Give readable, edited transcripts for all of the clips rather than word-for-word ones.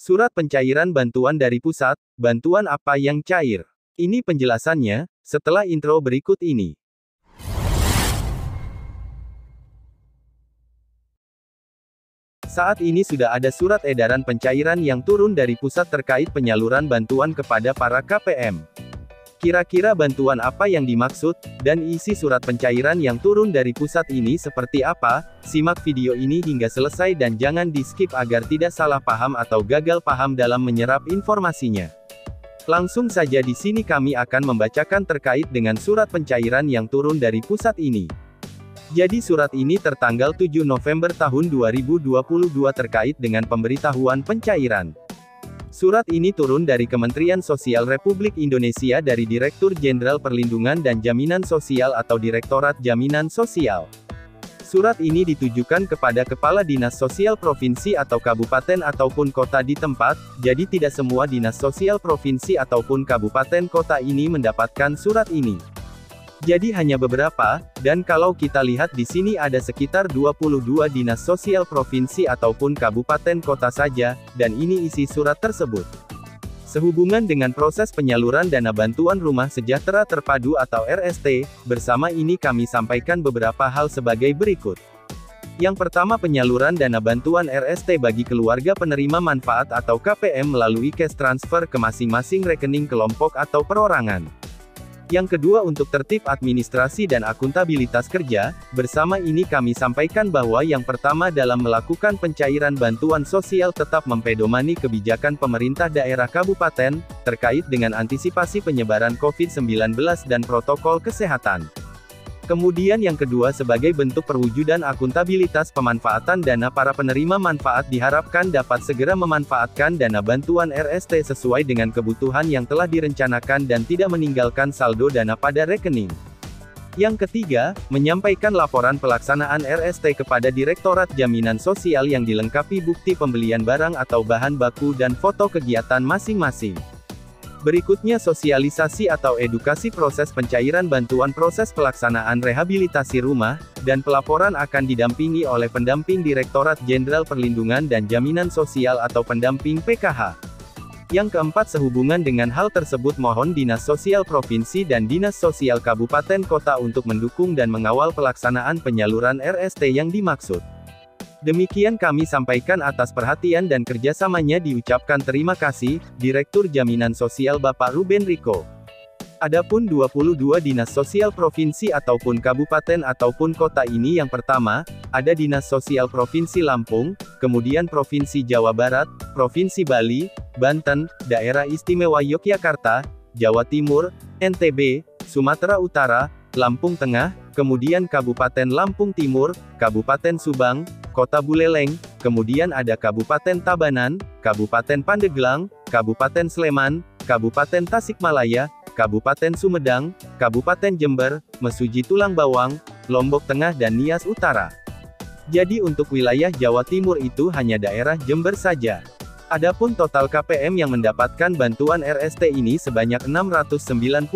Surat pencairan bantuan dari pusat, bantuan apa yang cair? Ini penjelasannya, setelah intro berikut ini. Saat ini sudah ada surat edaran pencairan yang turun dari pusat terkait penyaluran bantuan kepada para KPM. Kira-kira bantuan apa yang dimaksud, dan isi surat pencairan yang turun dari pusat ini seperti apa? Simak video ini hingga selesai dan jangan di-skip agar tidak salah paham atau gagal paham dalam menyerap informasinya. Langsung saja di sini kami akan membacakan terkait dengan surat pencairan yang turun dari pusat ini. Jadi surat ini tertanggal 7 November tahun 2022 terkait dengan pemberitahuan pencairan. Surat ini turun dari Kementerian Sosial Republik Indonesia dari Direktur Jenderal Perlindungan dan Jaminan Sosial atau Direktorat Jaminan Sosial. Surat ini ditujukan kepada Kepala Dinas Sosial Provinsi atau Kabupaten ataupun Kota di tempat, jadi tidak semua Dinas Sosial Provinsi ataupun Kabupaten Kota ini mendapatkan surat ini. Jadi hanya beberapa, dan kalau kita lihat di sini ada sekitar 22 dinas sosial provinsi ataupun kabupaten kota saja, dan ini isi surat tersebut. Sehubungan dengan proses penyaluran dana bantuan rumah sejahtera terpadu atau RST, bersama ini kami sampaikan beberapa hal sebagai berikut. Yang pertama, penyaluran dana bantuan RST bagi keluarga penerima manfaat atau KPM melalui cash transfer ke masing-masing rekening kelompok atau perorangan. Yang kedua, untuk tertib administrasi dan akuntabilitas kerja, bersama ini kami sampaikan bahwa yang pertama dalam melakukan pencairan bantuan sosial tetap mempedomani kebijakan pemerintah daerah kabupaten, terkait dengan antisipasi penyebaran COVID-19 dan protokol kesehatan. Kemudian yang kedua, sebagai bentuk perwujudan akuntabilitas pemanfaatan dana para penerima manfaat diharapkan dapat segera memanfaatkan dana bantuan RST sesuai dengan kebutuhan yang telah direncanakan dan tidak meninggalkan saldo dana pada rekening. Yang ketiga, menyampaikan laporan pelaksanaan RST kepada Direktorat Jaminan Sosial yang dilengkapi bukti pembelian barang atau bahan baku dan foto kegiatan masing-masing. Berikutnya, sosialisasi atau edukasi proses pencairan bantuan proses pelaksanaan rehabilitasi rumah, dan pelaporan akan didampingi oleh pendamping Direktorat Jenderal Perlindungan dan Jaminan Sosial atau pendamping PKH. Yang keempat, sehubungan dengan hal tersebut mohon Dinas Sosial Provinsi dan Dinas Sosial Kabupaten Kota untuk mendukung dan mengawal pelaksanaan penyaluran RST yang dimaksud. Demikian kami sampaikan atas perhatian dan kerjasamanya diucapkan terima kasih, Direktur Jaminan Sosial Bapak Ruben Riko. Adapun 22 Dinas Sosial Provinsi ataupun Kabupaten ataupun Kota ini yang pertama, ada Dinas Sosial Provinsi Lampung, kemudian Provinsi Jawa Barat, Provinsi Bali, Banten, Daerah Istimewa Yogyakarta, Jawa Timur, NTB, Sumatera Utara, Lampung Tengah, kemudian Kabupaten Lampung Timur, Kabupaten Subang, Kota Buleleng, kemudian ada Kabupaten Tabanan, Kabupaten Pandeglang, Kabupaten Sleman, Kabupaten Tasikmalaya, Kabupaten Sumedang, Kabupaten Jember, Mesuji Tulang Bawang, Lombok Tengah dan Nias Utara. Jadi untuk wilayah Jawa Timur itu hanya daerah Jember saja. Adapun total KPM yang mendapatkan bantuan RST ini sebanyak 697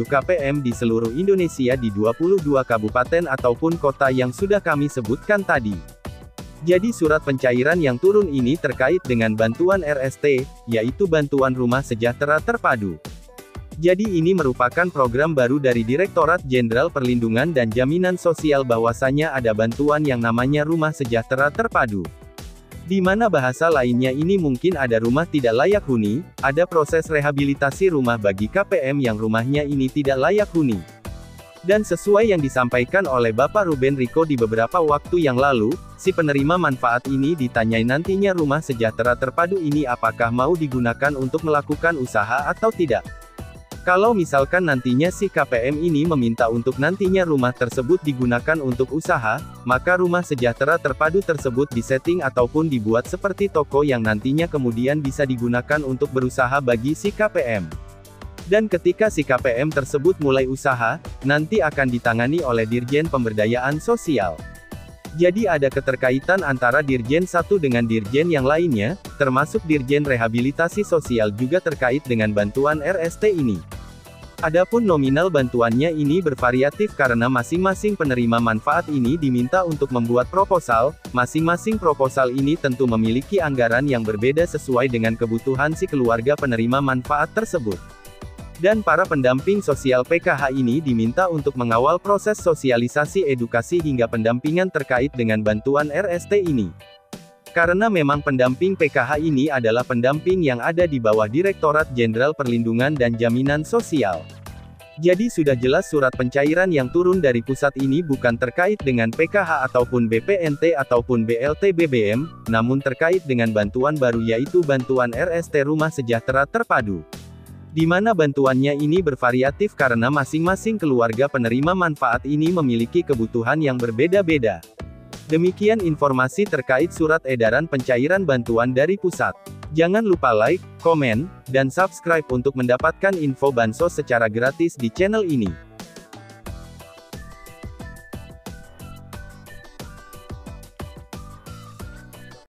KPM di seluruh Indonesia di 22 kabupaten ataupun kota yang sudah kami sebutkan tadi. Jadi surat pencairan yang turun ini terkait dengan bantuan RST, yaitu Bantuan Rumah Sejahtera Terpadu. Jadi ini merupakan program baru dari Direktorat Jenderal Perlindungan dan Jaminan Sosial bahwasanya ada bantuan yang namanya Rumah Sejahtera Terpadu. Di mana bahasa lainnya ini mungkin ada rumah tidak layak huni, ada proses rehabilitasi rumah bagi KPM yang rumahnya ini tidak layak huni. Dan sesuai yang disampaikan oleh Bapak Ruben Riko di beberapa waktu yang lalu, si penerima manfaat ini ditanyai nantinya rumah sejahtera terpadu ini apakah mau digunakan untuk melakukan usaha atau tidak. Kalau misalkan nantinya si KPM ini meminta untuk nantinya rumah tersebut digunakan untuk usaha, maka rumah sejahtera terpadu tersebut disetting ataupun dibuat seperti toko yang nantinya kemudian bisa digunakan untuk berusaha bagi si KPM. Dan ketika si KPM tersebut mulai usaha, nanti akan ditangani oleh Dirjen Pemberdayaan Sosial. Jadi ada keterkaitan antara Dirjen satu dengan Dirjen yang lainnya, termasuk Dirjen Rehabilitasi Sosial juga terkait dengan bantuan RST ini. Adapun nominal bantuannya ini bervariatif karena masing-masing penerima manfaat ini diminta untuk membuat proposal, masing-masing proposal ini tentu memiliki anggaran yang berbeda sesuai dengan kebutuhan si keluarga penerima manfaat tersebut. Dan para pendamping sosial PKH ini diminta untuk mengawal proses sosialisasi edukasi hingga pendampingan terkait dengan bantuan RST ini. Karena memang pendamping PKH ini adalah pendamping yang ada di bawah Direktorat Jenderal Perlindungan dan Jaminan Sosial. Jadi sudah jelas surat pencairan yang turun dari pusat ini bukan terkait dengan PKH ataupun BPNT ataupun BLT BBM, namun terkait dengan bantuan baru yaitu bantuan RST Rumah Sejahtera Terpadu. Di mana bantuannya ini bervariatif karena masing-masing keluarga penerima manfaat ini memiliki kebutuhan yang berbeda-beda. Demikian informasi terkait surat edaran pencairan bantuan dari pusat. Jangan lupa like, komen, dan subscribe untuk mendapatkan info bansos secara gratis di channel ini.